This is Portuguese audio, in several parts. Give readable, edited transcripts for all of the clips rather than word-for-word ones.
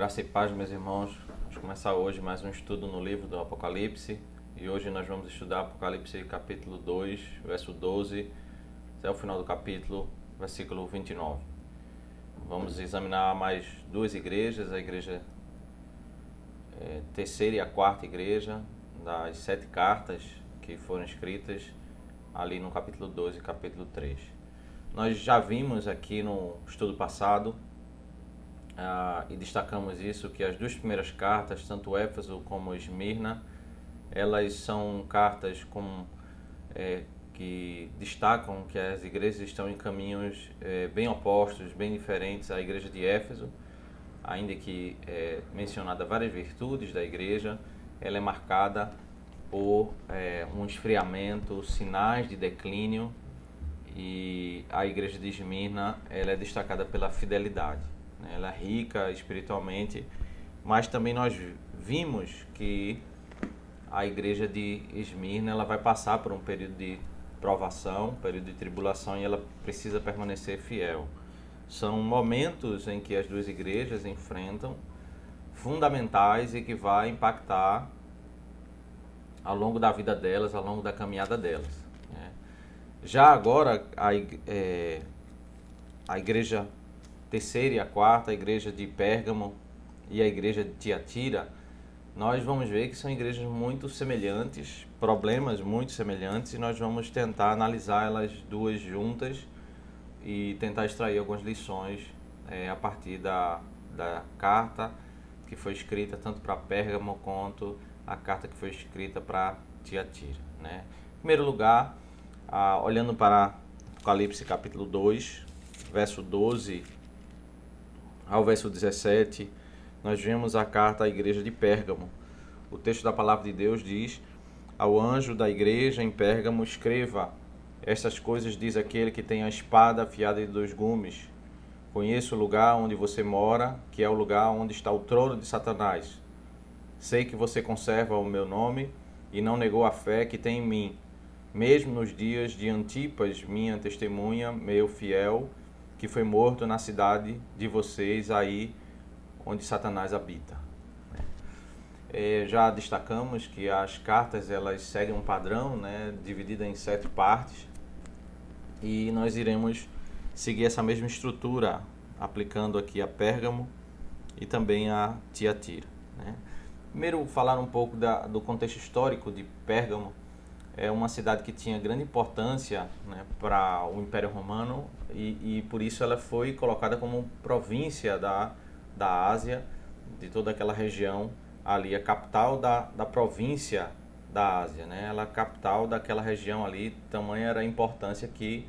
Graça e paz, meus irmãos. Vamos começar hoje mais um estudo no livro do Apocalipse. E hoje nós vamos estudar Apocalipse capítulo 2, verso 12, até o final do capítulo, versículo 29. Vamos examinar mais duas igrejas, a igreja terceira e a quarta igreja, das 7 cartas que foram escritas ali no capítulo 2 e capítulo 3. Nós já vimos aqui no estudo passado e destacamos isso, que as duas primeiras cartas, tanto Éfeso como Esmirna, elas são cartas que destacam que as igrejas estão em caminhos bem opostos, bem diferentes. A igreja de Éfeso, ainda que mencionada várias virtudes da igreja, ela é marcada por um esfriamento, sinais de declínio, e a igreja de Esmirna, ela é destacada pela fidelidade. Ela é rica espiritualmente, mas também nós vimos que a igreja de Esmirna, ela vai passar por um período de provação, um período de tribulação, e ela precisa permanecer fiel. São momentos em que as duas igrejas enfrentam, fundamentais, e que vai impactar ao longo da vida delas, ao longo da caminhada delas. Já agora, a igreja terceira e a quarta, a igreja de Pérgamo e a igreja de Tiatira, nós vamos ver que são igrejas muito semelhantes, problemas muito semelhantes, e nós vamos tentar analisar elas duas juntas e tentar extrair algumas lições a partir da carta que foi escrita tanto para Pérgamo quanto a carta que foi escrita para Tiatira. Em primeiro lugar, olhando para Apocalipse capítulo 2, verso 12 ao verso 17, nós vemos a carta à igreja de Pérgamo. O texto da palavra de Deus diz: ao anjo da igreja em Pérgamo escreva: estas coisas diz aquele que tem a espada afiada de 2 gumes. Conheço o lugar onde você mora, que é o lugar onde está o trono de Satanás. Sei que você conserva o meu nome e não negou a fé que tem em mim, mesmo nos dias de Antipas, minha testemunha, meu fiel, que foi morto na cidade de vocês, aí onde Satanás habita. Já destacamos que as cartas, elas seguem um padrão, dividida em 7 partes, e nós iremos seguir essa mesma estrutura, aplicando aqui a Pérgamo e também a Tiatira. Primeiro, falar um pouco do contexto histórico de Pérgamo. É uma cidade que tinha grande importância para o Império Romano, e por isso ela foi colocada como província da Ásia, de toda aquela região ali, a capital da província da Ásia. Ela é a capital daquela região ali, tamanha era a importância que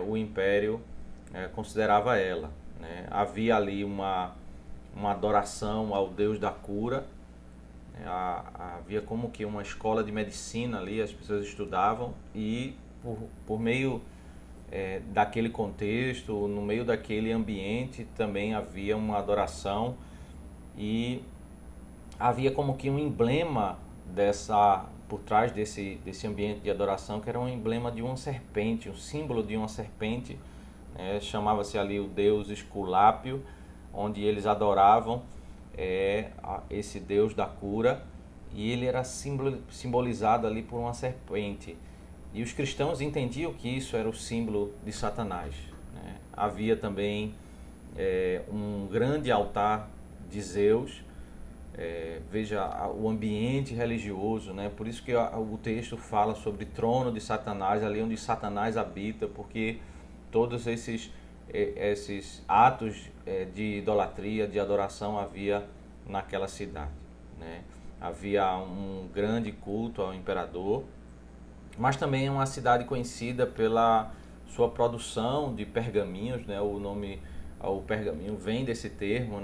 o Império considerava ela. Havia ali uma adoração ao Deus da cura. Havia como que uma escola de medicina ali, as pessoas estudavam, e por meio daquele contexto, no meio daquele ambiente, também havia uma adoração, e havia como que um emblema por trás desse ambiente de adoração, que era um emblema de uma serpente, um símbolo de uma serpente. Chamava-se ali o deus Esculápio, onde eles adoravam esse Deus da cura, e ele era simbolizado ali por uma serpente, e os cristãos entendiam que isso era o símbolo de Satanás. Havia também um grande altar de Zeus. Veja o ambiente religioso, por isso que o texto fala sobre trono de Satanás, ali onde Satanás habita, porque todos esses atos de idolatria, de adoração havia naquela cidade. Havia um grande culto ao imperador, mas também é uma cidade conhecida pela sua produção de pergaminhos. O nome ao pergaminho vem desse termo,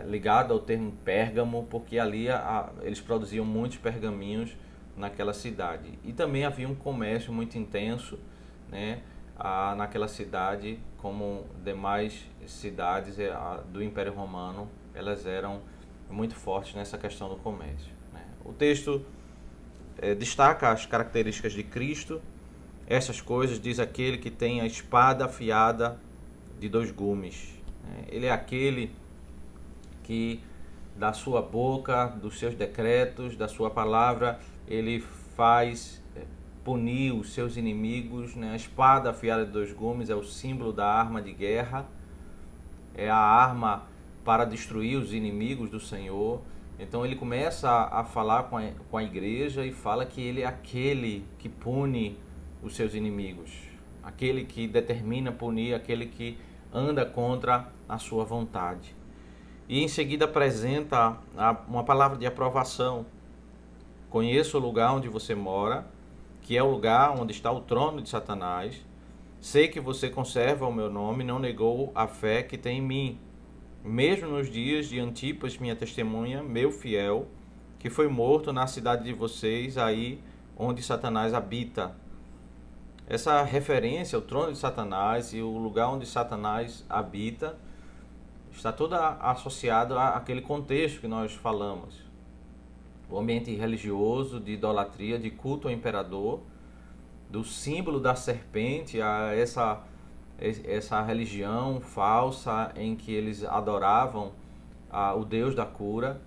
ligado ao termo Pérgamo, porque ali eles produziam muitos pergaminhos naquela cidade. E também havia um comércio muito intenso, naquela cidade, como demais cidades do Império Romano, elas eram muito fortes nessa questão do comércio. O texto destaca as características de Cristo. Essas coisas diz aquele que tem a espada afiada de 2 gumes. Ele é aquele que da sua boca, dos seus decretos, da sua palavra, ele faz punir os seus inimigos, né? A espada afiada de dois gumes é o símbolo da arma de guerra, é a arma para destruir os inimigos do Senhor. Então ele começa a falar com a igreja e fala que ele é aquele que pune os seus inimigos, aquele que determina punir, aquele que anda contra a sua vontade. E em seguida apresenta uma palavra de aprovação. Conheço o lugar onde você mora, que é o lugar onde está o trono de Satanás. Sei que você conserva o meu nome e não negou a fé que tem em mim, mesmo nos dias de Antipas, minha testemunha, meu fiel, que foi morto na cidade de vocês, aí onde Satanás habita. Essa referência ao trono de Satanás e o lugar onde Satanás habita está toda associado àquele contexto que nós falamos. O ambiente religioso, de idolatria, de culto ao imperador, do símbolo da serpente, a essa religião falsa em que eles adoravam o Deus da cura.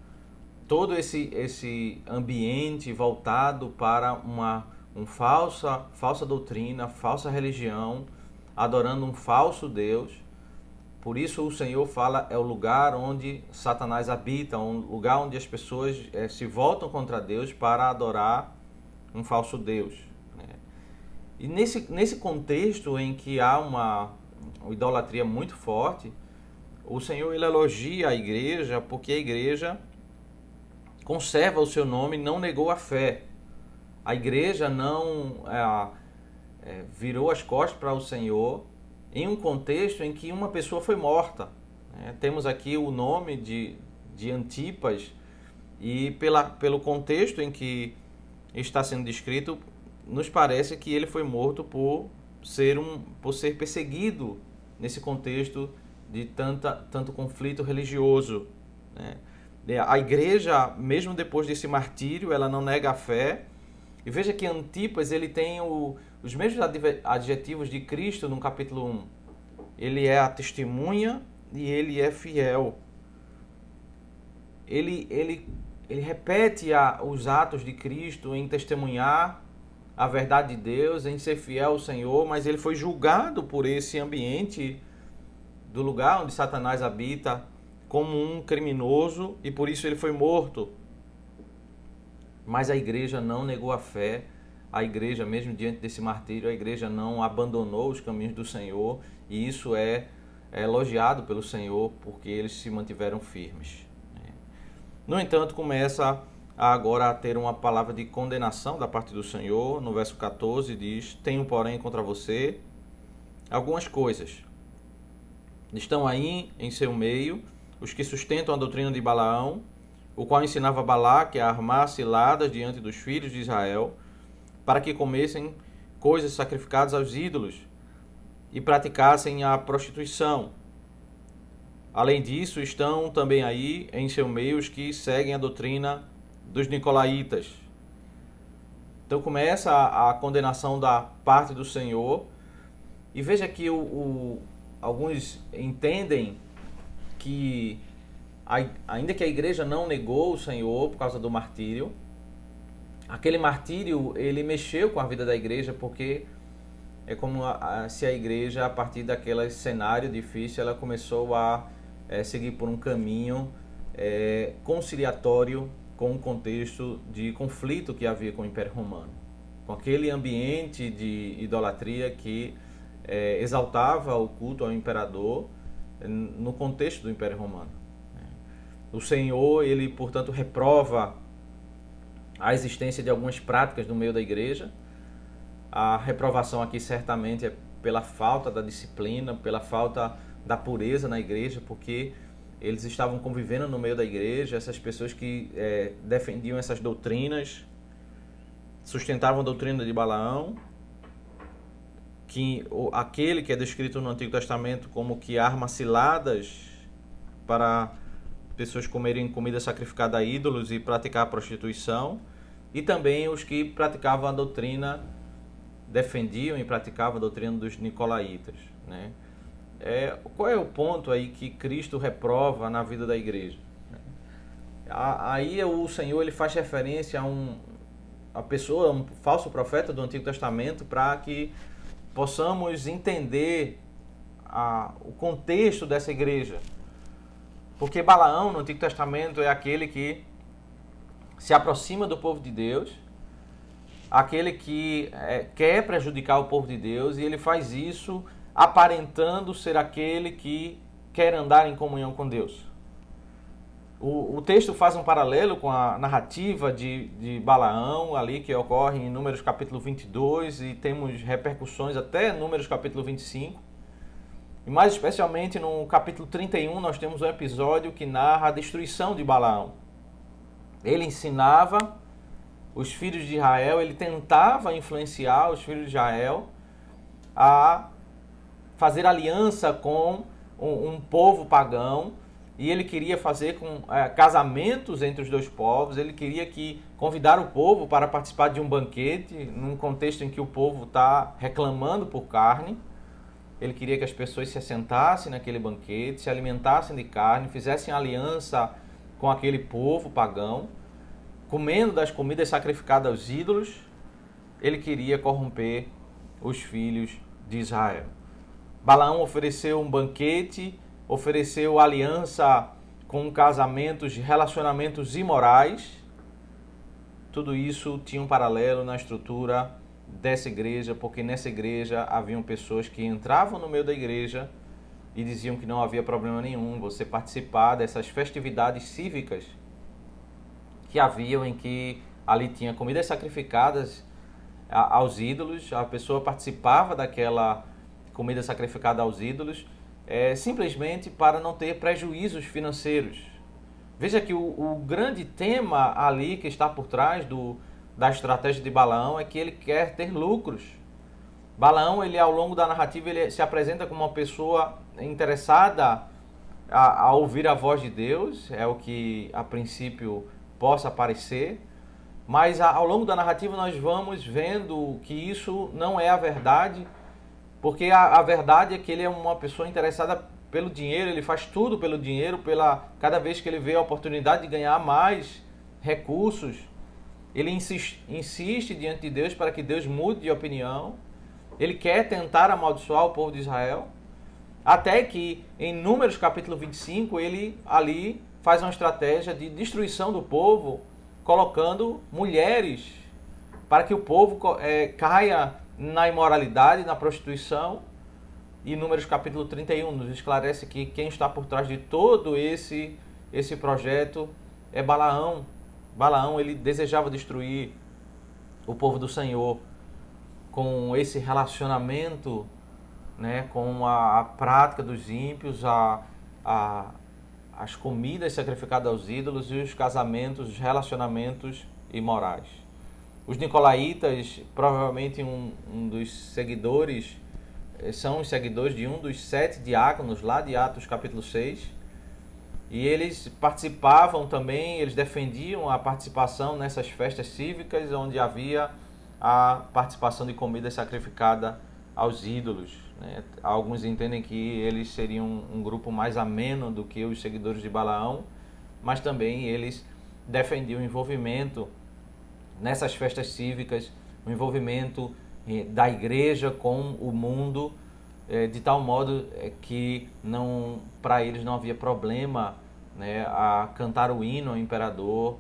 Todo esse ambiente voltado para uma falsa doutrina, falsa religião, adorando um falso Deus. Por isso o Senhor fala, é o lugar onde Satanás habita, um lugar onde as pessoas se voltam contra Deus para adorar um falso Deus. Né? E nesse contexto em que há uma idolatria muito forte, o Senhor ele elogia a igreja porque a igreja conserva o seu nome e não negou a fé. A igreja não virou as costas para o Senhor em um contexto em que uma pessoa foi morta. Temos aqui o nome de Antipas e pelo contexto em que está sendo descrito, nos parece que ele foi morto por ser perseguido nesse contexto de tanto conflito religioso. A igreja, mesmo depois desse martírio, ela não nega a fé. E veja que Antipas ele tem os mesmos adjetivos de Cristo no capítulo 1. Ele é a testemunha e ele é fiel. Ele repete os atos de Cristo em testemunhar a verdade de Deus, em ser fiel ao Senhor, mas ele foi julgado por esse ambiente do lugar onde Satanás habita como um criminoso e por isso ele foi morto. Mas a igreja não negou a fé, a igreja, mesmo diante desse martírio, a igreja não abandonou os caminhos do Senhor, e isso é elogiado pelo Senhor, porque eles se mantiveram firmes. No entanto, começa agora a ter uma palavra de condenação da parte do Senhor. No verso 14 diz: tenho, porém, contra você algumas coisas. Estão aí em seu meio os que sustentam a doutrina de Balaão, o qual ensinava Balaque a armar ciladas diante dos filhos de Israel, para que comessem coisas sacrificadas aos ídolos e praticassem a prostituição. Além disso, estão também aí em seu meio os que seguem a doutrina dos nicolaítas. Então começa a condenação da parte do Senhor. E veja que alguns entendem que ainda que a igreja não negou o Senhor por causa do martírio, aquele martírio ele mexeu com a vida da igreja, porque é como se a igreja, a partir daquele cenário difícil, ela começou a seguir por um caminho conciliatório com o contexto de conflito que havia com o Império Romano, com aquele ambiente de idolatria que exaltava o culto ao imperador no contexto do Império Romano. O Senhor, ele, portanto, reprova a existência de algumas práticas no meio da igreja. A reprovação aqui certamente é pela falta da disciplina, pela falta da pureza na igreja, porque eles estavam convivendo no meio da igreja, essas pessoas que defendiam essas doutrinas, sustentavam a doutrina de Balaão, que aquele que é descrito no Antigo Testamento como que arma ciladas para pessoas comerem comida sacrificada a ídolos e praticar a prostituição, e também os que praticavam a doutrina, defendiam e praticavam a doutrina dos nicolaítas. Qual é o ponto aí que Cristo reprova na vida da igreja? Aí o Senhor ele faz referência a pessoa, um falso profeta do Antigo Testamento, para que possamos entender o contexto dessa igreja. Porque Balaão no Antigo Testamento é aquele que se aproxima do povo de Deus, aquele que quer prejudicar o povo de Deus, e ele faz isso aparentando ser aquele que quer andar em comunhão com Deus. O texto faz um paralelo com a narrativa de Balaão, ali que ocorre em Números capítulo 22, e temos repercussões até Números capítulo 25. E mais especialmente no capítulo 31 nós temos um episódio que narra a destruição de Balaão. Ele ensinava os filhos de Israel, ele tentava influenciar os filhos de Israel a fazer aliança com um povo pagão, e ele queria fazer casamentos entre os dois povos, ele queria convidar o povo para participar de um banquete, num contexto em que o povo está reclamando por carne. Ele queria que as pessoas se assentassem naquele banquete, se alimentassem de carne, fizessem aliança com aquele povo pagão, comendo das comidas sacrificadas aos ídolos. Ele queria corromper os filhos de Israel. Balaão ofereceu um banquete, ofereceu aliança com casamentos, relacionamentos imorais. Tudo isso tinha um paralelo na estrutura dessa igreja, porque nessa igreja haviam pessoas que entravam no meio da igreja e diziam que não havia problema nenhum você participar dessas festividades cívicas que haviam, em que ali tinha comidas sacrificadas aos ídolos. A pessoa participava daquela comida sacrificada aos ídolos simplesmente para não ter prejuízos financeiros. Veja que o grande tema ali que está por trás da estratégia de Balaão é que ele quer ter lucros. Balaão, ele ao longo da narrativa, ele se apresenta como uma pessoa interessada a ouvir a voz de Deus, é o que a princípio possa parecer, mas ao longo da narrativa nós vamos vendo que isso não é a verdade, porque a verdade é que ele é uma pessoa interessada pelo dinheiro, ele faz tudo pelo dinheiro, cada vez que ele vê a oportunidade de ganhar mais recursos, ele insiste diante de Deus para que Deus mude de opinião. Ele quer tentar amaldiçoar o povo de Israel, até que em Números capítulo 25 ele ali faz uma estratégia de destruição do povo, colocando mulheres para que o povo caia na imoralidade, na prostituição. E Números capítulo 31 nos esclarece que quem está por trás de todo esse projeto é Balaão. Balaão, ele desejava destruir o povo do Senhor com esse relacionamento, né, com a prática dos ímpios, as comidas sacrificadas aos ídolos e os casamentos, os relacionamentos imorais. Os nicolaítas, provavelmente um dos seguidores, são os seguidores de um dos 7 diáconos lá de Atos capítulo 6. E eles participavam também, eles defendiam a participação nessas festas cívicas onde havia a participação de comida sacrificada aos ídolos, né? Alguns entendem que eles seriam um grupo mais ameno do que os seguidores de Balaão, mas também eles defendiam o envolvimento nessas festas cívicas, o envolvimento da igreja com o mundo, de tal modo que para eles não havia problema, né, a cantar o hino ao imperador,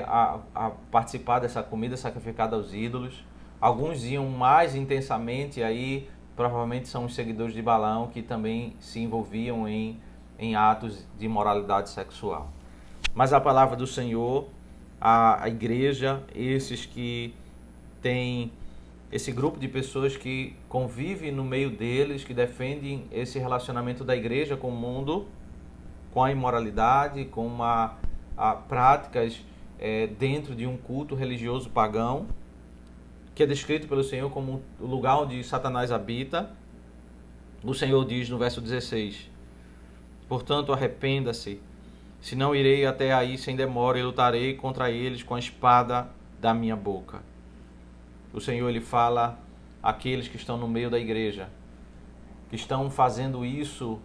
a participar dessa comida sacrificada aos ídolos. Alguns iam mais intensamente, aí provavelmente são os seguidores de Balaão que também se envolviam em atos de imoralidade sexual. Mas a palavra do Senhor, a igreja, esses que têm esse grupo de pessoas que convivem no meio deles, que defendem esse relacionamento da igreja com o mundo, com a imoralidade, com práticas dentro de um culto religioso pagão, que é descrito pelo Senhor como o lugar onde Satanás habita. O Senhor diz no verso 16: portanto, arrependa-se, senão irei até aí sem demora e lutarei contra eles com a espada da minha boca. O Senhor, ele fala àqueles que estão no meio da igreja, que estão fazendo isso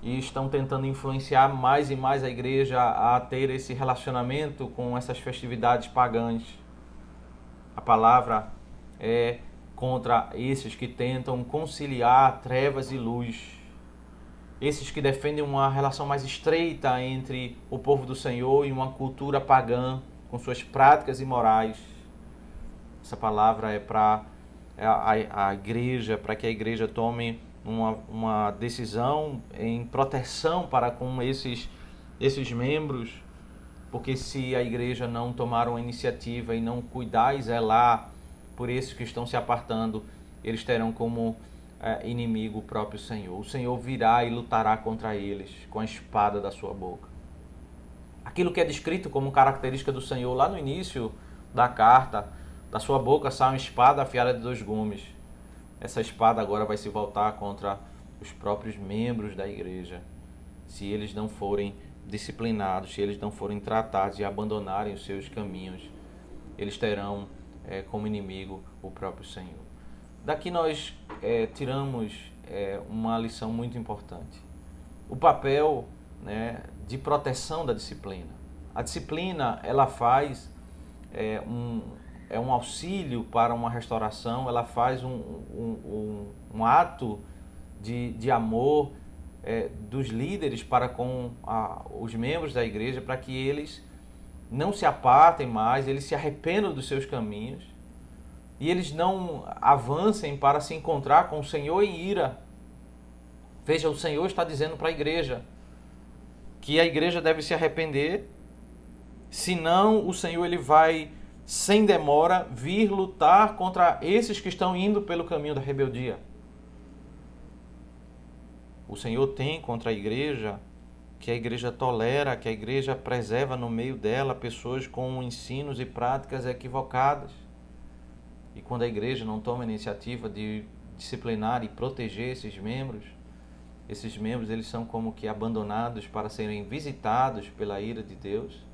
e estão tentando influenciar mais e mais a igreja a ter esse relacionamento com essas festividades pagãs. A palavra é contra esses que tentam conciliar trevas e luz. Esses que defendem uma relação mais estreita entre o povo do Senhor e uma cultura pagã, com suas práticas imorais. Essa palavra é para a igreja, para que a igreja tome uma decisão em proteção para com esses membros, porque se a igreja não tomar uma iniciativa e não cuidar e zelar por esses que estão se apartando, eles terão como inimigo o próprio Senhor. O Senhor virá e lutará contra eles com a espada da sua boca. Aquilo que é descrito como característica do Senhor lá no início da carta, da sua boca sai uma espada afiada de 2 gumes. Essa espada agora vai se voltar contra os próprios membros da igreja, se eles não forem disciplinados, se eles não forem tratados e abandonarem os seus caminhos, eles terão como inimigo o próprio Senhor. Daqui nós tiramos uma lição muito importante. O papel, né, de proteção da disciplina. A disciplina, ela faz um auxílio para uma restauração, ela faz um ato de amor dos líderes para com os membros da igreja, para que eles não se apartem mais, eles se arrependam dos seus caminhos e eles não avancem para se encontrar com o Senhor em ira. Veja, o Senhor está dizendo para a igreja que a igreja deve se arrepender, senão o Senhor ele vai, sem demora, vir lutar contra esses que estão indo pelo caminho da rebeldia. O Senhor tem contra a igreja que a igreja tolera, que a igreja preserva no meio dela pessoas com ensinos e práticas equivocadas. E quando a igreja não toma a iniciativa de disciplinar e proteger esses membros eles são como que abandonados para serem visitados pela ira de Deus.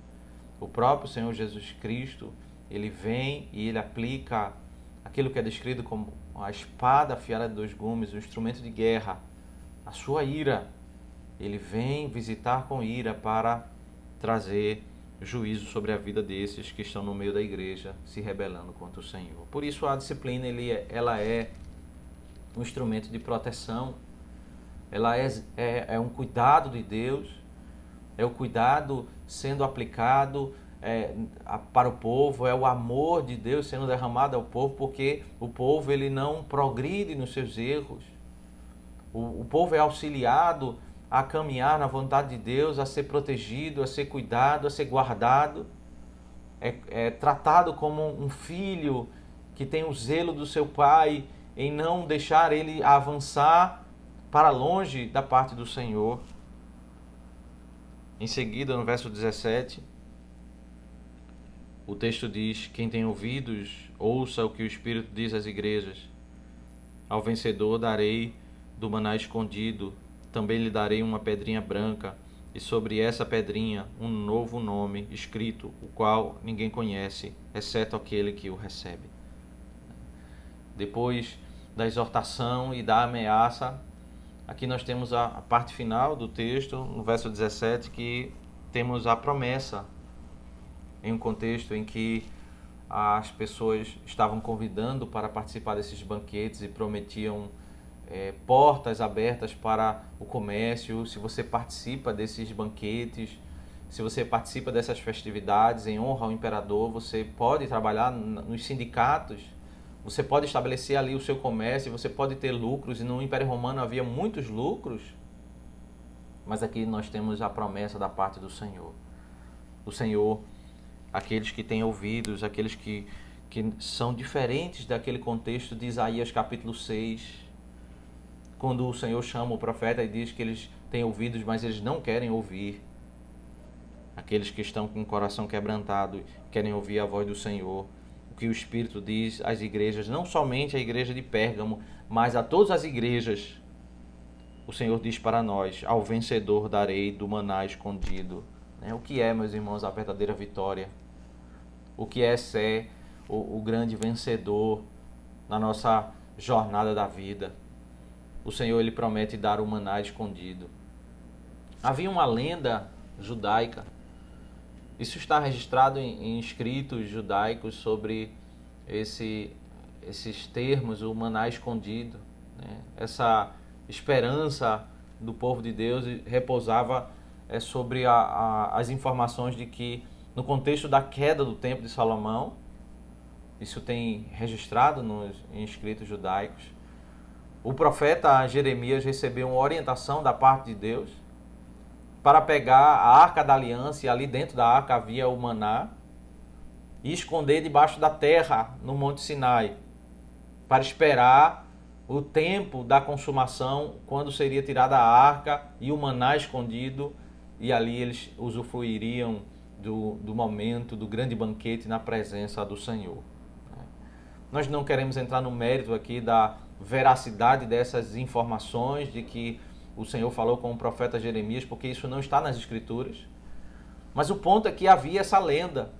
O próprio Senhor Jesus Cristo, ele vem e ele aplica aquilo que é descrito como a espada afiada de 2 gumes, um instrumento de guerra, a sua ira. Ele vem visitar com ira para trazer juízo sobre a vida desses que estão no meio da igreja se rebelando contra o Senhor. Por isso a disciplina ela é um instrumento de proteção, ela é um cuidado de Deus, é o cuidado sendo aplicado para o povo, é o amor de Deus sendo derramado ao povo, porque o povo ele não progride nos seus erros. O povo é auxiliado a caminhar na vontade de Deus, a ser protegido, a ser cuidado, a ser guardado. É tratado como um filho que tem o zelo do seu pai em não deixar ele avançar para longe da parte do Senhor. Em seguida, no verso 17, o texto diz: quem tem ouvidos, ouça o que o Espírito diz às igrejas. Ao vencedor darei do maná escondido, também lhe darei uma pedrinha branca, e sobre essa pedrinha um novo nome escrito, o qual ninguém conhece, exceto aquele que o recebe. Depois da exortação e da ameaça, aqui nós temos a parte final do texto, no verso 17, que temos a promessa, em um contexto em que as pessoas estavam convidando para participar desses banquetes e prometiam portas abertas para o comércio. Se você participa desses banquetes, se você participa dessas festividades em honra ao imperador, você pode trabalhar nos sindicatos, você pode estabelecer ali o seu comércio, você pode ter lucros, e no Império Romano havia muitos lucros, mas aqui nós temos a promessa da parte do Senhor. O Senhor, aqueles que têm ouvidos, aqueles que são diferentes daquele contexto de Isaías capítulo 6, quando o Senhor chama o profeta e diz que eles têm ouvidos, mas eles não querem ouvir. Aqueles que estão com o coração quebrantado querem ouvir a voz do Senhor. O que o Espírito diz às igrejas, não somente à igreja de Pérgamo, mas a todas as igrejas. O Senhor diz para nós: ao vencedor darei do maná escondido. O que é, meus irmãos, a verdadeira vitória? O que é ser o grande vencedor na nossa jornada da vida? O Senhor ele promete dar o maná escondido. Havia uma lenda judaica. Isso está registrado em escritos judaicos sobre esses termos, o maná escondido, né? Essa esperança do povo de Deus repousava sobre as informações de que, no contexto da queda do Templo de Salomão, isso tem registrado em escritos judaicos, o profeta Jeremias recebeu uma orientação da parte de Deus para pegar a Arca da Aliança, e ali dentro da Arca havia o maná, e esconder debaixo da terra no Monte Sinai, para esperar o tempo da consumação, quando seria tirada a Arca e o maná escondido, e ali eles usufruiriam do momento, do grande banquete na presença do Senhor. Nós não queremos entrar no mérito aqui da veracidade dessas informações, de que o Senhor falou com o profeta Jeremias, porque isso não está nas Escrituras. Mas o ponto é que havia essa lenda,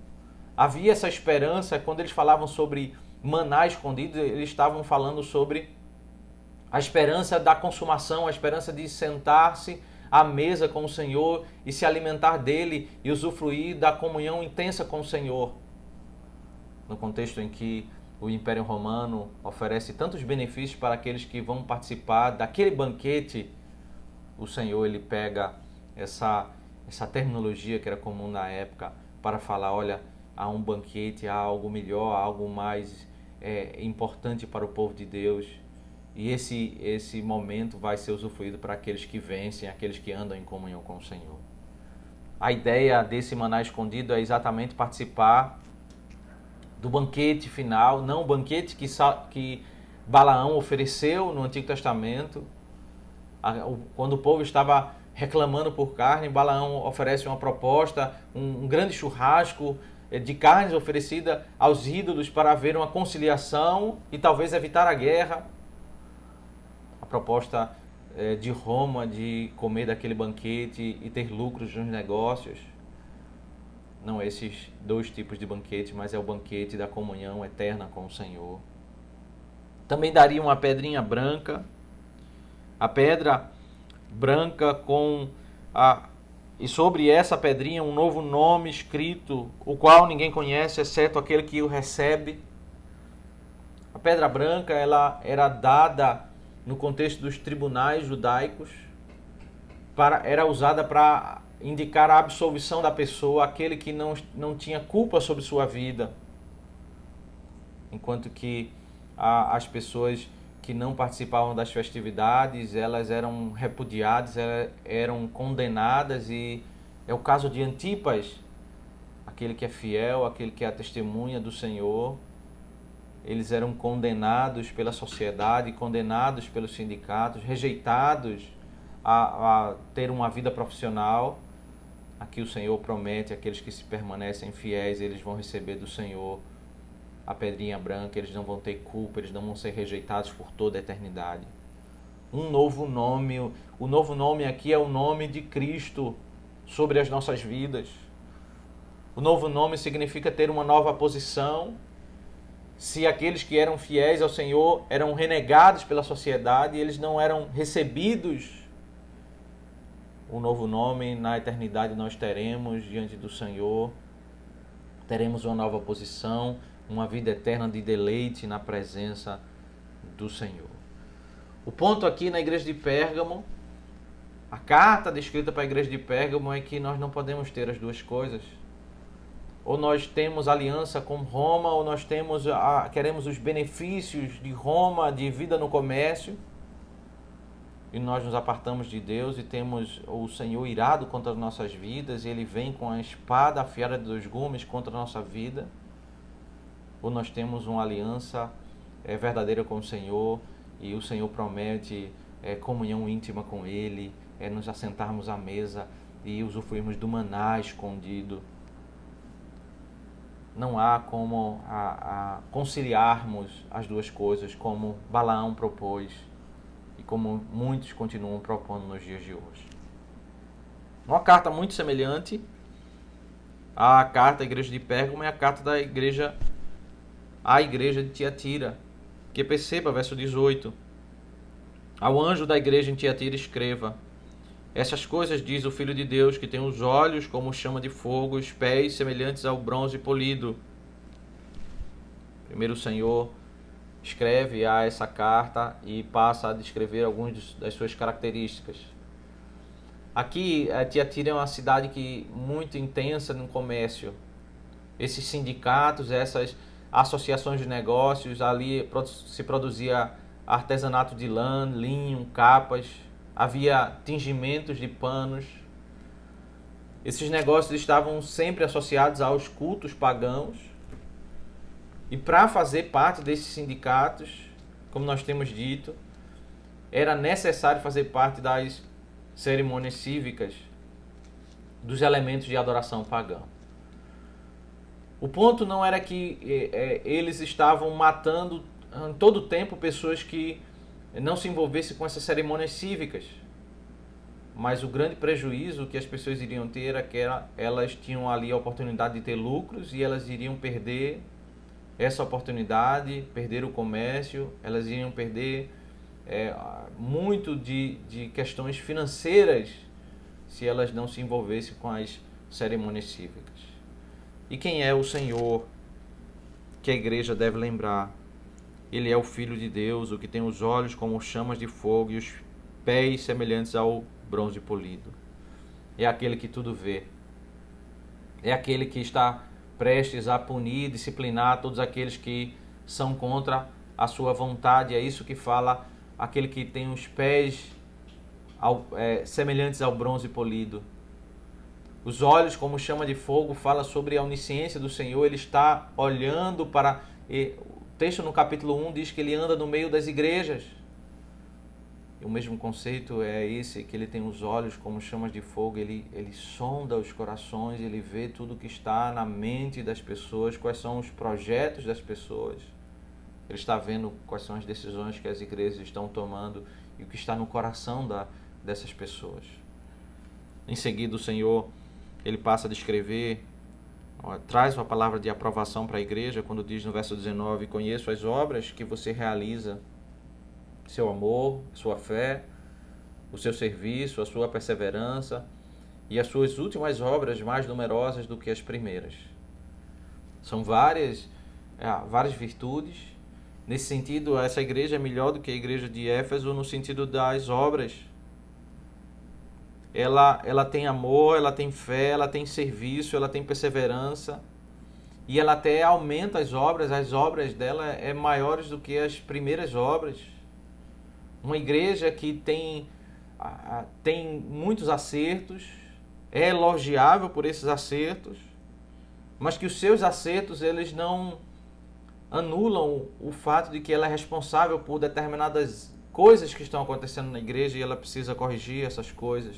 havia essa esperança. Quando eles falavam sobre maná escondido, eles estavam falando sobre a esperança da consumação, a esperança de sentar-se à mesa com o Senhor e se alimentar dele e usufruir da comunhão intensa com o Senhor. No contexto em que o Império Romano oferece tantos benefícios para aqueles que vão participar daquele banquete, o Senhor ele pega essa terminologia que era comum na época para falar, olha, há um banquete, há algo melhor, há algo mais importante para o povo de Deus. E esse momento vai ser usufruído para aqueles que vencem, aqueles que andam em comunhão com o Senhor. A ideia desse maná escondido é exatamente participar do banquete final, não o banquete que Balaão ofereceu no Antigo Testamento. Quando o povo estava reclamando por carne, Balaão oferece uma proposta, um grande churrasco de carnes oferecida aos ídolos para haver uma conciliação e talvez evitar a guerra. A proposta de Roma de comer daquele banquete e ter lucros nos negócios. Não esses dois tipos de banquete, mas é o banquete da comunhão eterna com o Senhor. Também daria uma pedrinha branca. A pedra branca e sobre essa pedrinha um novo nome escrito, o qual ninguém conhece, exceto aquele que o recebe. A pedra branca ela era dada no contexto dos tribunais judaicos, era usada para indicar a absolvição da pessoa, aquele que não tinha culpa sobre sua vida. Enquanto que as pessoas que não participavam das festividades, elas eram repudiadas, eram condenadas, e é o caso de Antipas, aquele que é fiel, aquele que é a testemunha do Senhor. Eles eram condenados pela sociedade, condenados pelos sindicatos, rejeitados a ter uma vida profissional. Aqui o Senhor promete, aqueles que se permanecem fiéis, eles vão receber do Senhor a pedrinha branca, eles não vão ter culpa, eles não vão ser rejeitados por toda a eternidade. Um novo nome, o novo nome aqui é o nome de Cristo sobre as nossas vidas. O novo nome significa ter uma nova posição. Se aqueles que eram fiéis ao Senhor eram renegados pela sociedade, eles não eram recebidos, o novo nome na eternidade nós teremos diante do Senhor. Teremos uma nova posição, uma vida eterna de deleite na presença do Senhor. O ponto aqui na igreja de Pérgamo, a carta descrita para a igreja de Pérgamo é que nós não podemos ter as duas coisas. Ou nós temos aliança com Roma, ou nós queremos os benefícios de Roma, de vida no comércio, e nós nos apartamos de Deus e temos o Senhor irado contra as nossas vidas, e Ele vem com a espada afiada de 2 gumes contra a nossa vida. Ou nós temos uma aliança verdadeira com o Senhor, e o Senhor promete comunhão íntima com Ele, nos assentarmos à mesa e usufruirmos do maná escondido. Não há como conciliarmos as duas coisas, como Balaão propôs e como muitos continuam propondo nos dias de hoje. Uma carta muito semelhante à carta da igreja de Pérgamo é a carta à igreja de Tiatira. Que perceba, verso 18. Ao anjo da igreja em Tiatira escreva: Essas coisas diz o Filho de Deus, que tem os olhos como chama de fogo, os pés semelhantes ao bronze polido. Primeiro o Senhor escreve a essa carta e passa a descrever algumas das suas características. Aqui, Tiatira é uma cidade muito intensa no comércio. Esses sindicatos, essas associações de negócios, ali se produzia artesanato de lã, linho, capas, havia tingimentos de panos. Esses negócios estavam sempre associados aos cultos pagãos. E para fazer parte desses sindicatos, como nós temos dito, era necessário fazer parte das cerimônias cívicas, dos elementos de adoração pagã. O ponto não era que eles estavam matando em todo o tempo pessoas que não se envolvessem com essas cerimônias cívicas. Mas o grande prejuízo que as pessoas iriam ter era que elas tinham ali a oportunidade de ter lucros e elas iriam perder essa oportunidade, perder o comércio, elas iriam perder muito de questões financeiras se elas não se envolvessem com as cerimônias cívicas. E quem é o Senhor que a igreja deve lembrar? Ele é o Filho de Deus, o que tem os olhos como chamas de fogo e os pés semelhantes ao bronze polido. É aquele que tudo vê. É aquele que está prestes a punir, disciplinar todos aqueles que são contra a sua vontade. É isso que fala aquele que tem os pés semelhantes ao bronze polido. Os olhos como chama de fogo fala sobre a onisciência do Senhor. Ele está olhando para... O texto no capítulo 1 diz que ele anda no meio das igrejas. E o mesmo conceito é esse, que ele tem os olhos como chamas de fogo. Ele sonda os corações, ele vê tudo que está na mente das pessoas, quais são os projetos das pessoas. Ele está vendo quais são as decisões que as igrejas estão tomando e o que está no coração dessas pessoas. Em seguida, o Senhor... ele passa a descrever, traz uma palavra de aprovação para a igreja, quando diz no verso 19, conheço as obras que você realiza, seu amor, sua fé, o seu serviço, a sua perseverança e as suas últimas obras mais numerosas do que as primeiras. São várias virtudes. Nesse sentido, essa igreja é melhor do que a igreja de Éfeso no sentido das obras. Ela tem amor, ela tem fé, ela tem serviço, ela tem perseverança. E ela até aumenta as obras dela maiores do que as primeiras obras. Uma igreja que tem muitos acertos, é elogiável por esses acertos, mas que os seus acertos eles não anulam o fato de que ela é responsável por determinadas coisas que estão acontecendo na igreja e ela precisa corrigir essas coisas.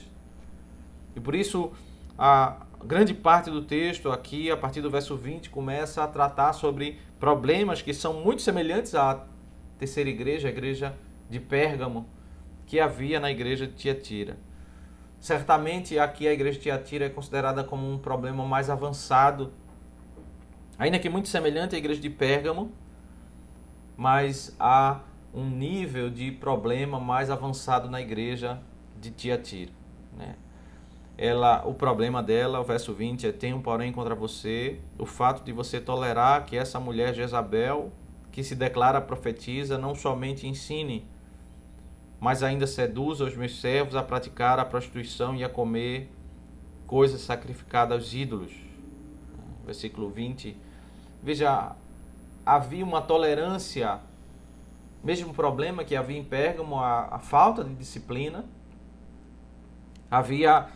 E por isso, a grande parte do texto aqui, a partir do verso 20, começa a tratar sobre problemas que são muito semelhantes à terceira igreja, a igreja de Pérgamo, que havia na igreja de Tiatira. Certamente aqui a igreja de Tiatira é considerada como um problema mais avançado, ainda que muito semelhante à igreja de Pérgamo, mas há um nível de problema mais avançado na igreja de Tiatira, né? O problema dela, o verso 20, tenho porém contra você o fato de você tolerar que essa mulher Jezabel, que se declara profetisa, não somente ensine, mas ainda seduza os meus servos a praticar a prostituição e a comer coisas sacrificadas aos ídolos. Versículo 20. Veja, havia uma tolerância, mesmo problema que havia em Pérgamo, a falta de disciplina. Havia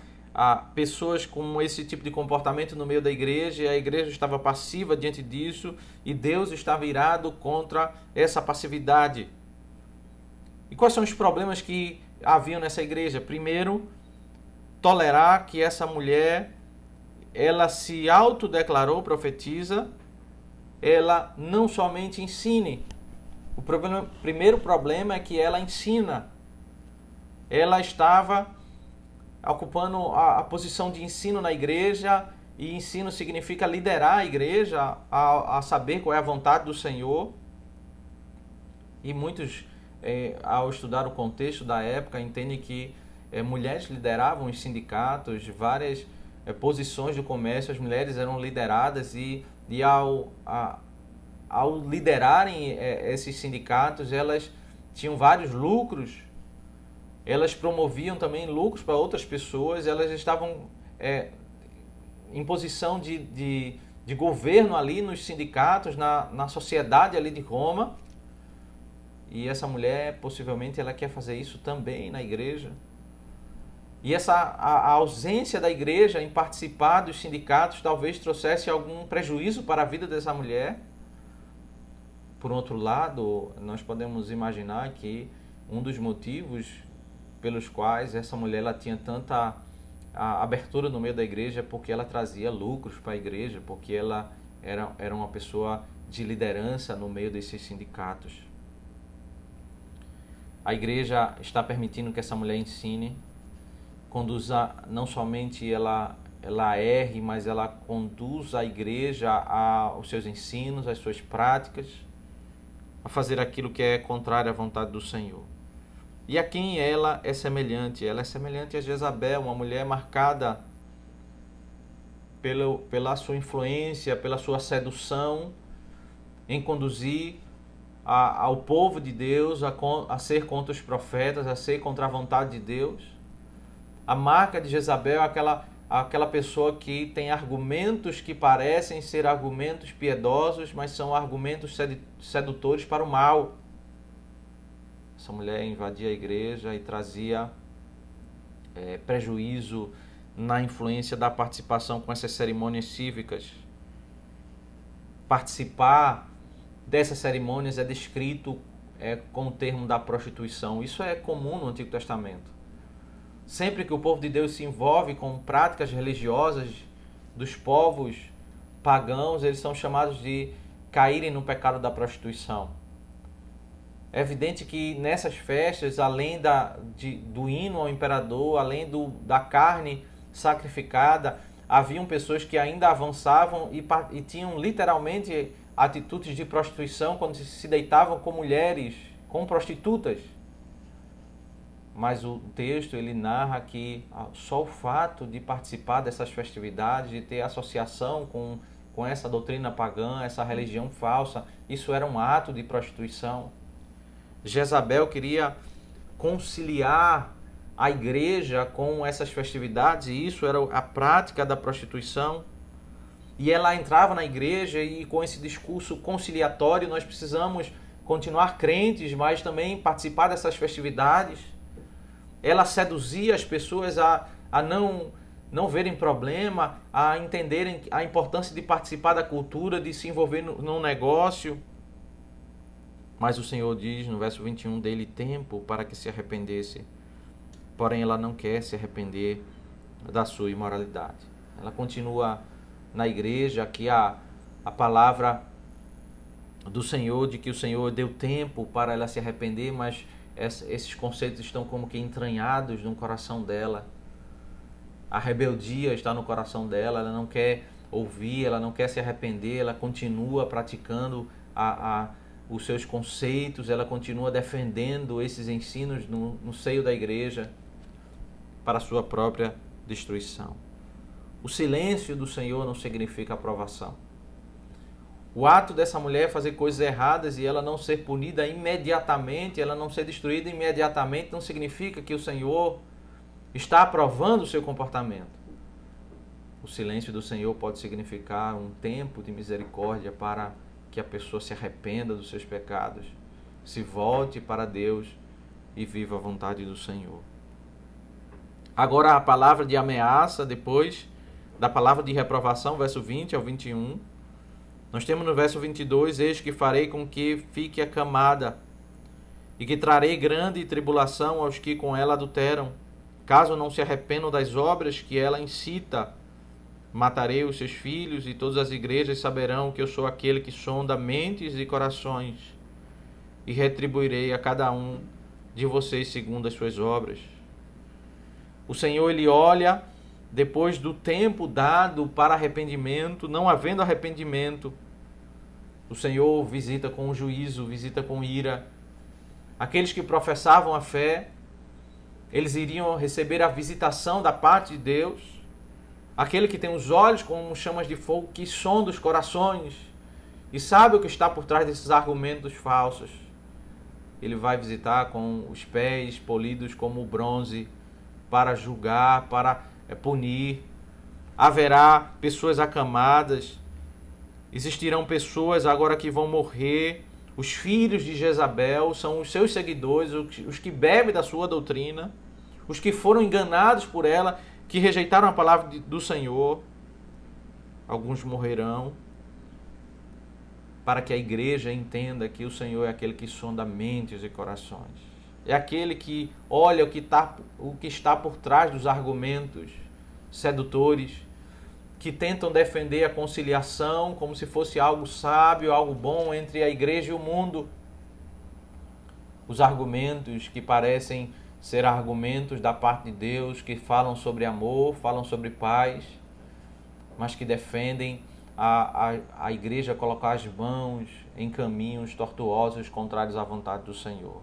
pessoas com esse tipo de comportamento no meio da igreja, e a igreja estava passiva diante disso, e Deus estava irado contra essa passividade. E quais são os problemas que haviam nessa igreja? Primeiro, tolerar que essa mulher, ela se autodeclarou profetisa, ela não somente ensine. O primeiro problema é que ela ensina. Ela estava ocupando a posição de ensino na igreja, e ensino significa liderar a igreja a saber qual é a vontade do Senhor. E muitos, ao estudar o contexto da época, entendem que mulheres lideravam os sindicatos, várias posições do comércio, as mulheres eram lideradas e ao liderarem esses sindicatos, elas tinham vários lucros, elas promoviam também lucros para outras pessoas, elas estavam em posição de governo ali nos sindicatos, na sociedade ali de Roma. E essa mulher, possivelmente, ela quer fazer isso também na igreja. E a ausência da igreja em participar dos sindicatos talvez trouxesse algum prejuízo para a vida dessa mulher. Por outro lado, nós podemos imaginar que um dos motivos pelos quais essa mulher ela tinha tanta abertura no meio da igreja é porque ela trazia lucros para a igreja, porque ela era uma pessoa de liderança no meio desses sindicatos. A igreja está permitindo que essa mulher ensine, conduza, não somente ela erre, mas ela conduz a igreja aos seus ensinos, às suas práticas, a fazer aquilo que é contrário à vontade do Senhor. E a quem ela é semelhante? Ela é semelhante a Jezabel, uma mulher marcada pela sua influência, pela sua sedução em conduzir ao povo de Deus a ser contra os profetas, a ser contra a vontade de Deus. A marca de Jezabel é aquela pessoa que tem argumentos que parecem ser argumentos piedosos, mas são argumentos sedutores para o mal. Essa mulher invadia a igreja e trazia prejuízo na influência da participação com essas cerimônias cívicas. Participar dessas cerimônias é descrito com o termo da prostituição. Isso é comum no Antigo Testamento. Sempre que o povo de Deus se envolve com práticas religiosas dos povos pagãos, eles são chamados de caírem no pecado da prostituição. É evidente que nessas festas, além do hino ao imperador, além da carne sacrificada, haviam pessoas que ainda avançavam e tinham literalmente atitudes de prostituição quando se deitavam com mulheres, com prostitutas. Mas o texto ele narra que só o fato de participar dessas festividades, de ter associação com essa doutrina pagã, essa religião falsa, isso era um ato de prostituição. Jezabel queria conciliar a igreja com essas festividades e isso era a prática da prostituição. E ela entrava na igreja e com esse discurso conciliatório nós precisamos continuar crentes, mas também participar dessas festividades. Ela seduzia as pessoas a não verem problema, a entenderem a importância de participar da cultura, de se envolver num negócio. Mas o Senhor diz no verso 21, dele tempo para que se arrependesse. Porém, ela não quer se arrepender da sua imoralidade. Ela continua na igreja, aqui a palavra do Senhor, de que o Senhor deu tempo para ela se arrepender, mas esses conceitos estão como que entranhados no coração dela. A rebeldia está no coração dela, ela não quer ouvir, ela não quer se arrepender, ela continua praticando os seus conceitos, ela continua defendendo esses ensinos no seio da igreja para a sua própria destruição. O silêncio do Senhor não significa aprovação. O ato dessa mulher fazer coisas erradas e ela não ser punida imediatamente, ela não ser destruída imediatamente, não significa que o Senhor está aprovando o seu comportamento. O silêncio do Senhor pode significar um tempo de misericórdia para que a pessoa se arrependa dos seus pecados, se volte para Deus e viva a vontade do Senhor. Agora a palavra de ameaça, depois da palavra de reprovação, verso 20 ao 21. Nós temos no verso 22, eis que farei com que fique acamada e que trarei grande tribulação aos que com ela adulteram, caso não se arrependam das obras que ela incita. Matarei os seus filhos e todas as igrejas saberão que eu sou aquele que sonda mentes e corações e retribuirei a cada um de vocês segundo as suas obras. O Senhor, ele olha depois do tempo dado para arrependimento, não havendo arrependimento, o Senhor visita com juízo, visita com ira aqueles que professavam a fé, eles iriam receber a visitação da parte de Deus, aquele que tem os olhos como chamas de fogo, que sonda os corações e sabe o que está por trás desses argumentos falsos. Ele vai visitar com os pés polidos como o bronze para julgar, para punir. Haverá pessoas acamadas, existirão pessoas agora que vão morrer. Os filhos de Jezabel são os seus seguidores, os que bebem da sua doutrina, os que foram enganados por ela, que rejeitaram a palavra do Senhor. Alguns morrerão, para que a igreja entenda que o Senhor é aquele que sonda mentes e corações. É aquele que olha o que está por trás dos argumentos sedutores, que tentam defender a conciliação como se fosse algo sábio, algo bom entre a igreja e o mundo. Os argumentos que parecem ser argumentos da parte de Deus, que falam sobre amor, falam sobre paz, mas que defendem a igreja colocar as mãos em caminhos tortuosos contrários à vontade do Senhor.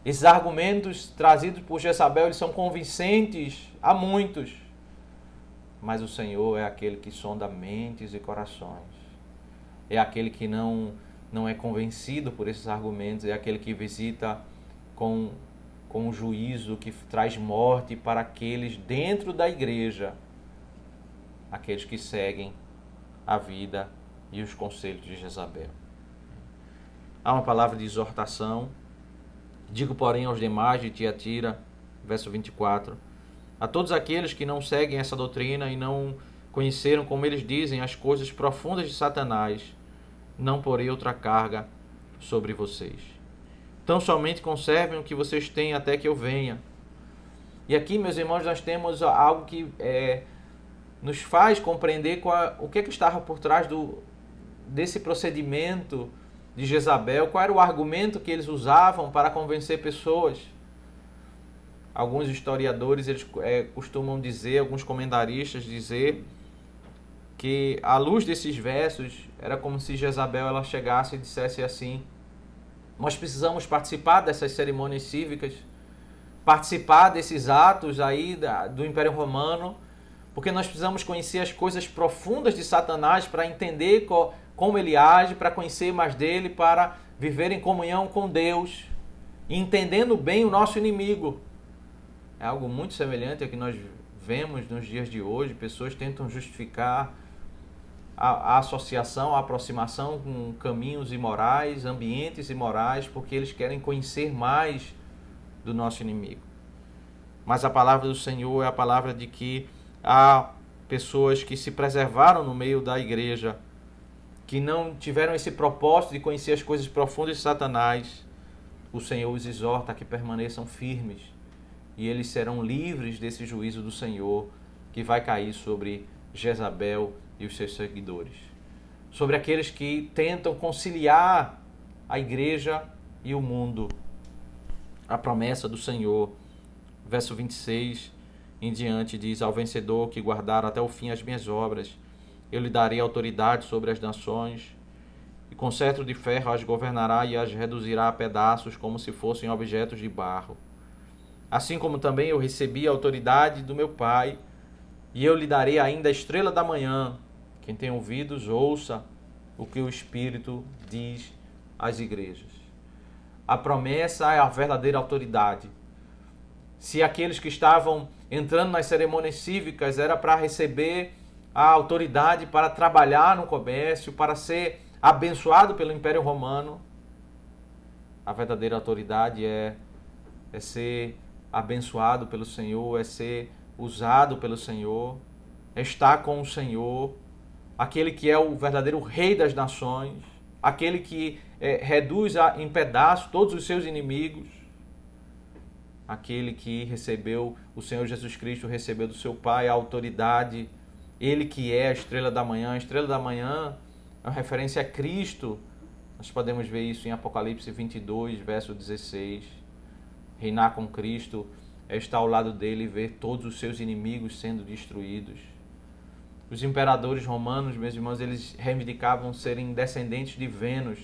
Esses argumentos trazidos por Jezabel, eles são convincentes a muitos, mas o Senhor é aquele que sonda mentes e corações. É aquele que não é convencido por esses argumentos, é aquele que visita com um juízo que traz morte para aqueles dentro da igreja, aqueles que seguem a vida e os conselhos de Jezabel. Há uma palavra de exortação. Digo, porém, aos demais de Tiatira, verso 24, a todos aqueles que não seguem essa doutrina e não conheceram, como eles dizem, as coisas profundas de Satanás, não porei outra carga sobre vocês. Então somente conservem o que vocês têm até que eu venha. E aqui, meus irmãos, nós temos algo que nos faz compreender o que estava por trás desse procedimento de Jezabel, qual era o argumento que eles usavam para convencer pessoas. Alguns historiadores eles costumam dizer, alguns comentaristas dizer, que à luz desses versos era como se Jezabel ela chegasse e dissesse assim: nós precisamos participar dessas cerimônias cívicas, participar desses atos aí do Império Romano, porque nós precisamos conhecer as coisas profundas de Satanás para entender como ele age, para conhecer mais dele, para viver em comunhão com Deus, e entendendo bem o nosso inimigo. É algo muito semelhante ao que nós vemos nos dias de hoje. Pessoas tentam justificar a associação, a aproximação com caminhos imorais, ambientes imorais, porque eles querem conhecer mais do nosso inimigo. Mas a palavra do Senhor é a palavra de que há pessoas que se preservaram no meio da igreja, que não tiveram esse propósito de conhecer as coisas profundas de Satanás. O Senhor os exorta a que permaneçam firmes, e eles serão livres desse juízo do Senhor que vai cair sobre Jezabel e os seus seguidores, sobre aqueles que tentam conciliar a igreja e o mundo. A promessa do Senhor, verso 26 em diante, diz: ao vencedor que guardar até o fim as minhas obras, eu lhe darei autoridade sobre as nações, e com cetro de ferro as governará e as reduzirá a pedaços como se fossem objetos de barro. Assim como também eu recebi a autoridade do meu Pai, e eu lhe darei ainda a estrela da manhã. Quem tem ouvidos, ouça o que o Espírito diz às igrejas. A promessa é a verdadeira autoridade. Se aqueles que estavam entrando nas cerimônias cívicas era para receber a autoridade para trabalhar no comércio, para ser abençoado pelo Império Romano, a verdadeira autoridade é ser abençoado pelo Senhor, é ser usado pelo Senhor, é estar com o Senhor, aquele que é o verdadeiro Rei das nações, aquele que reduz em pedaços todos os seus inimigos, aquele que recebeu, o Senhor Jesus Cristo recebeu do seu Pai a autoridade, ele que é a estrela da manhã. A estrela da manhã é uma referência a Cristo. Nós podemos ver isso em Apocalipse 22, verso 16. Reinar com Cristo é estar ao lado dele e ver todos os seus inimigos sendo destruídos. Os imperadores romanos, meus irmãos, eles reivindicavam serem descendentes de Vênus.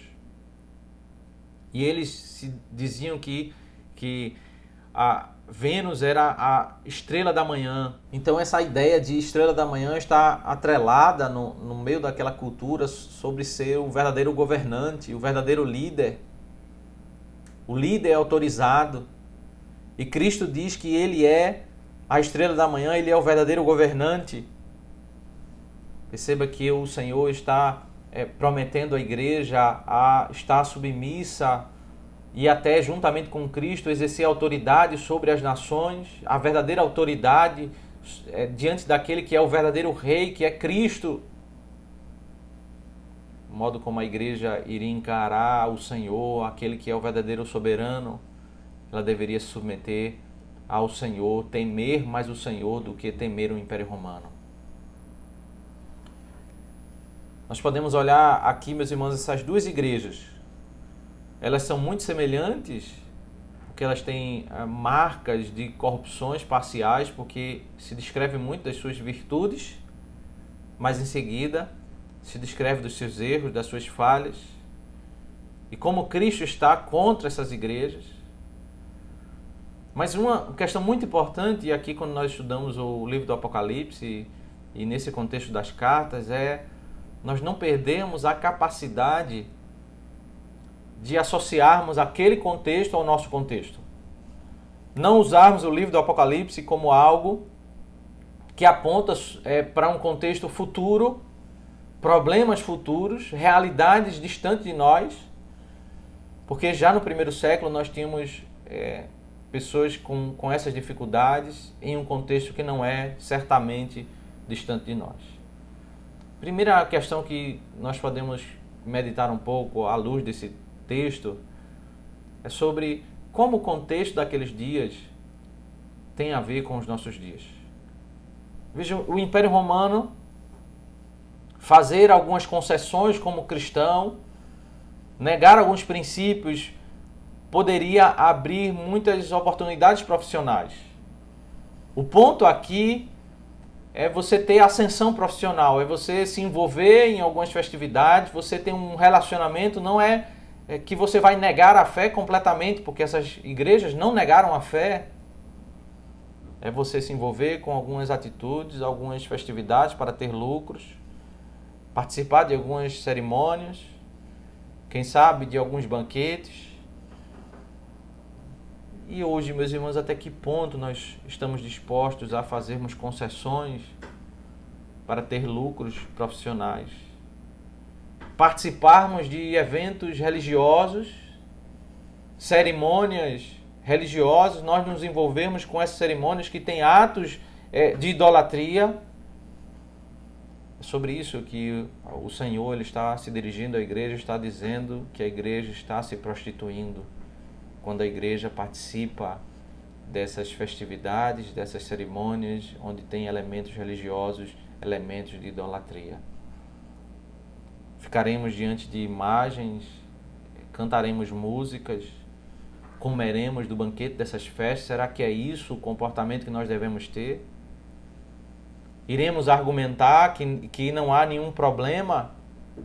E eles diziam que Vênus era a estrela da manhã. Então essa ideia de estrela da manhã está atrelada no meio daquela cultura sobre ser o verdadeiro governante, o verdadeiro líder. O líder é autorizado. E Cristo diz que ele é a estrela da manhã, ele é o verdadeiro governante. Perceba que o Senhor está prometendo à igreja a estar submissa e até juntamente com Cristo exercer autoridade sobre as nações, a verdadeira autoridade diante daquele que é o verdadeiro rei, que é Cristo. O modo como a igreja iria encarar o Senhor, aquele que é o verdadeiro soberano, ela deveria se submeter ao Senhor, temer mais o Senhor do que temer o Império Romano. Nós podemos olhar aqui, meus irmãos, essas duas igrejas. Elas são muito semelhantes, porque elas têm marcas de corrupções parciais, porque se descreve muito das suas virtudes, mas em seguida se descreve dos seus erros, das suas falhas. E como Cristo está contra essas igrejas. Mas uma questão muito importante, e aqui quando nós estudamos o livro do Apocalipse, e nesse contexto das cartas, nós não perdemos a capacidade de associarmos aquele contexto ao nosso contexto. Não usarmos o livro do Apocalipse como algo que aponta para um contexto futuro, problemas futuros, realidades distantes de nós, porque já no primeiro século nós tínhamos pessoas com essas dificuldades em um contexto que não é certamente distante de nós. Primeira questão que nós podemos meditar um pouco à luz desse texto é sobre como o contexto daqueles dias tem a ver com os nossos dias. Veja, o Império Romano fazer algumas concessões como cristão, negar alguns princípios, poderia abrir muitas oportunidades profissionais. O ponto aqui é você ter ascensão profissional, é você se envolver em algumas festividades, você ter um relacionamento, não é que você vai negar a fé completamente, porque essas igrejas não negaram a fé. É você se envolver com algumas atitudes, algumas festividades para ter lucros, participar de algumas cerimônias, quem sabe de alguns banquetes. E hoje, meus irmãos, até que ponto nós estamos dispostos a fazermos concessões para ter lucros profissionais? Participarmos de eventos religiosos, cerimônias religiosas, nós nos envolvermos com essas cerimônias que têm atos de idolatria. É sobre isso que o Senhor ele está se dirigindo à igreja, está dizendo que a igreja está se prostituindo. Quando a igreja participa dessas festividades, dessas cerimônias, onde tem elementos religiosos, elementos de idolatria. Ficaremos diante de imagens, cantaremos músicas, comeremos do banquete dessas festas. Será que é isso o comportamento que nós devemos ter? Iremos argumentar que não há nenhum problema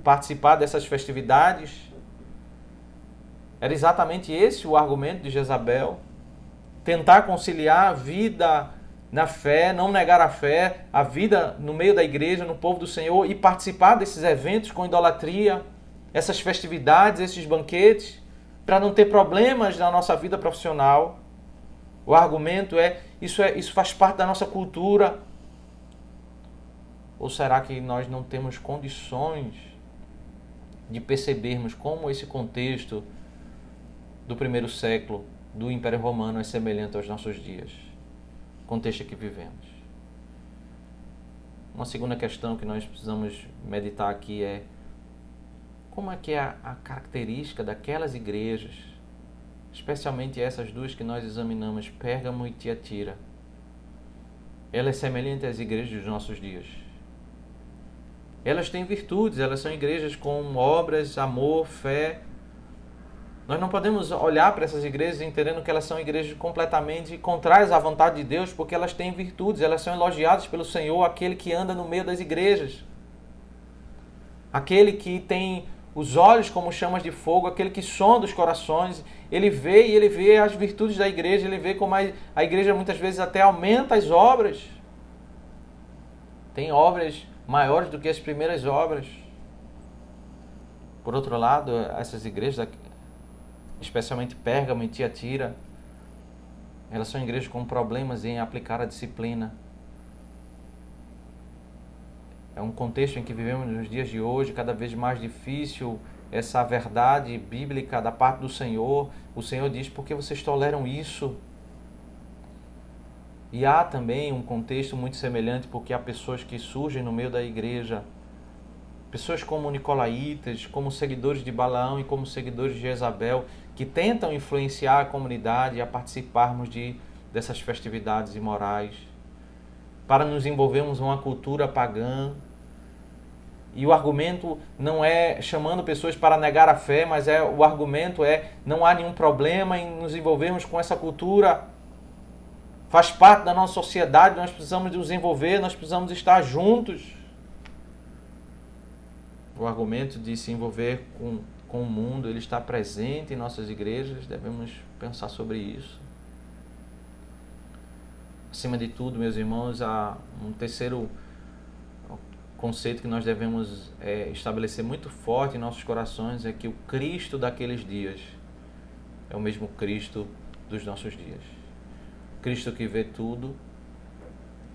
participar dessas festividades? Era exatamente esse o argumento de Jezabel. Tentar conciliar a vida na fé, não negar a fé, a vida no meio da igreja, no povo do Senhor, e participar desses eventos com idolatria, essas festividades, esses banquetes, para não ter problemas na nossa vida profissional. O argumento isso faz parte da nossa cultura. Ou será que nós não temos condições de percebermos como esse contexto do primeiro século do Império Romano é semelhante aos nossos dias, contexto que vivemos? Uma segunda questão que nós precisamos meditar aqui é como é que é a característica daquelas igrejas, especialmente essas duas que nós examinamos, Pérgamo e Tiatira. Ela é semelhante às igrejas dos nossos dias. Elas têm virtudes, elas são igrejas com obras, amor, fé. Nós não podemos olhar para essas igrejas entendendo que elas são igrejas completamente contrárias à vontade de Deus, porque elas têm virtudes, elas são elogiadas pelo Senhor, aquele que anda no meio das igrejas. Aquele que tem os olhos como chamas de fogo, aquele que sonda os corações. Ele vê as virtudes da igreja, ele vê como a igreja muitas vezes até aumenta as obras. Tem obras maiores do que as primeiras obras. Por outro lado, essas igrejas, especialmente Pérgamo e Tiatira, elas são igrejas com problemas em aplicar a disciplina. É um contexto em que vivemos nos dias de hoje, cada vez mais difícil essa verdade bíblica da parte do Senhor. O Senhor diz, por que vocês toleram isso? E há também um contexto muito semelhante, porque há pessoas que surgem no meio da igreja, pessoas como nicolaítas, como seguidores de Balaão e como seguidores de Jezabel, que tentam influenciar a comunidade a participarmos dessas festividades imorais, para nos envolvermos em uma cultura pagã. E o argumento não é chamando pessoas para negar a fé, mas o argumento é não há nenhum problema em nos envolvermos com essa cultura. Faz parte da nossa sociedade, nós precisamos nos envolver, nós precisamos estar juntos. O argumento de se envolver com o mundo, ele está presente em nossas igrejas, devemos pensar sobre isso. Acima de tudo, meus irmãos, há um terceiro conceito que nós devemos estabelecer muito forte em nossos corações, é que o Cristo daqueles dias é o mesmo Cristo dos nossos dias. Cristo que vê tudo,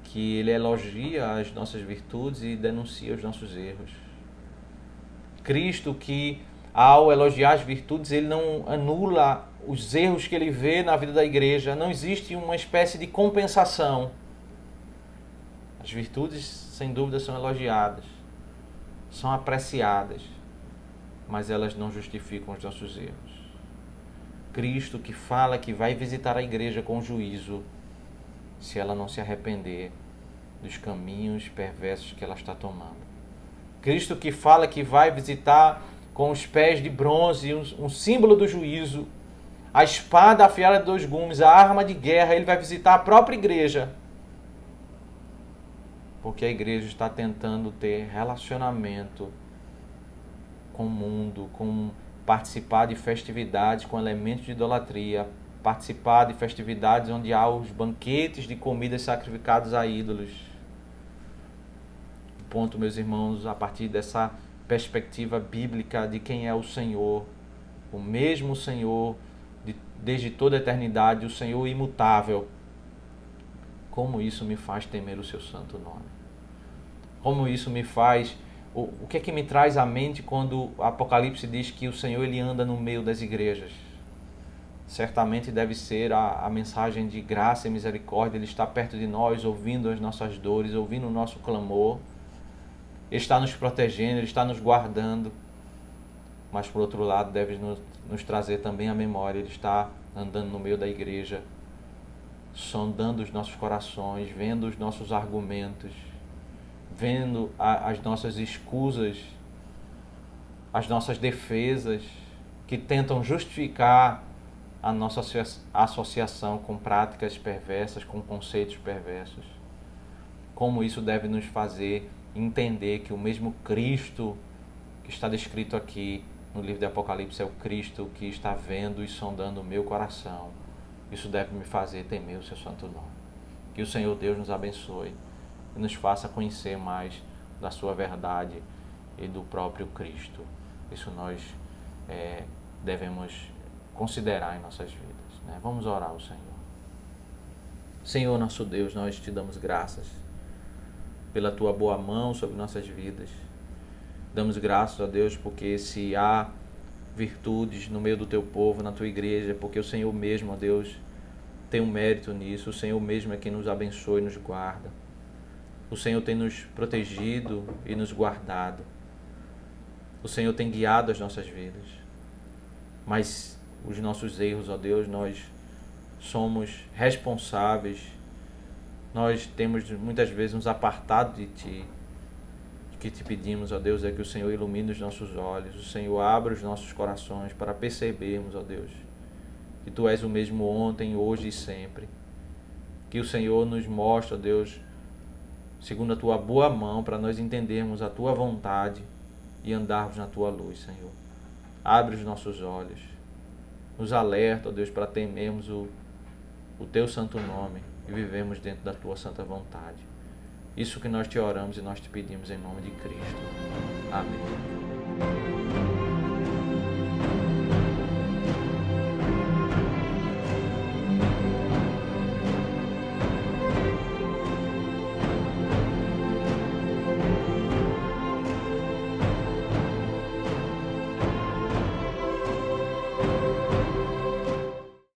que ele elogia as nossas virtudes e denuncia os nossos erros. Cristo que, ao elogiar as virtudes, ele não anula os erros que ele vê na vida da igreja. Não existe uma espécie de compensação. As virtudes, sem dúvida, são elogiadas, são apreciadas, mas elas não justificam os nossos erros. Cristo que fala que vai visitar a igreja com juízo, se ela não se arrepender dos caminhos perversos que ela está tomando. Cristo que fala que vai visitar com os pés de bronze, um símbolo do juízo, a espada afiada de 2 gumes, a arma de guerra. Ele vai visitar a própria igreja, porque a igreja está tentando ter relacionamento com o mundo, com participar de festividades com elementos de idolatria, participar de festividades onde há os banquetes de comidas sacrificadas a ídolos. Ponto, meus irmãos, a partir dessa perspectiva bíblica de quem é o Senhor, o mesmo Senhor desde toda a eternidade, o Senhor imutável. Como isso me faz temer o seu santo nome? Como isso me faz... O que é que me traz à mente quando o Apocalipse diz que o Senhor ele anda no meio das igrejas? Certamente deve ser a mensagem de graça e misericórdia. Ele está perto de nós, ouvindo as nossas dores, ouvindo o nosso clamor. Ele está nos protegendo, Ele está nos guardando. Mas, por outro lado, deve nos trazer também a memória. Ele está andando no meio da igreja, sondando os nossos corações, vendo os nossos argumentos, vendo as nossas escusas, as nossas defesas, que tentam justificar a nossa associação com práticas perversas, com conceitos perversos. Como isso deve nos fazer entender que o mesmo Cristo que está descrito aqui no livro de Apocalipse é o Cristo que está vendo e sondando o meu coração. Isso deve me fazer temer o seu santo nome. Que o Senhor Deus nos abençoe e nos faça conhecer mais da sua verdade e do próprio Cristo. Isso nós devemos considerar em nossas vidas, né? Vamos orar ao Senhor. Senhor nosso Deus, nós te damos graças pela tua boa mão sobre nossas vidas. Damos graças a Deus porque se há virtudes no meio do teu povo, na tua igreja, porque o Senhor mesmo, ó Deus, tem um mérito nisso. O Senhor mesmo é quem nos abençoa e nos guarda. O Senhor tem nos protegido e nos guardado. O Senhor tem guiado as nossas vidas. Mas os nossos erros, ó Deus, nós somos responsáveis. Nós temos muitas vezes nos apartado de Ti. O que te pedimos, ó Deus, é que o Senhor ilumine os nossos olhos, o Senhor abra os nossos corações para percebermos, ó Deus, que Tu és o mesmo ontem, hoje e sempre. Que o Senhor nos mostre, ó Deus, segundo a Tua boa mão, para nós entendermos a Tua vontade e andarmos na tua luz, Senhor. Abre os nossos olhos, nos alerta, ó Deus, para temermos o teu santo nome e vivemos dentro da tua santa vontade. Isso que nós te oramos e nós te pedimos em nome de Cristo. Amém.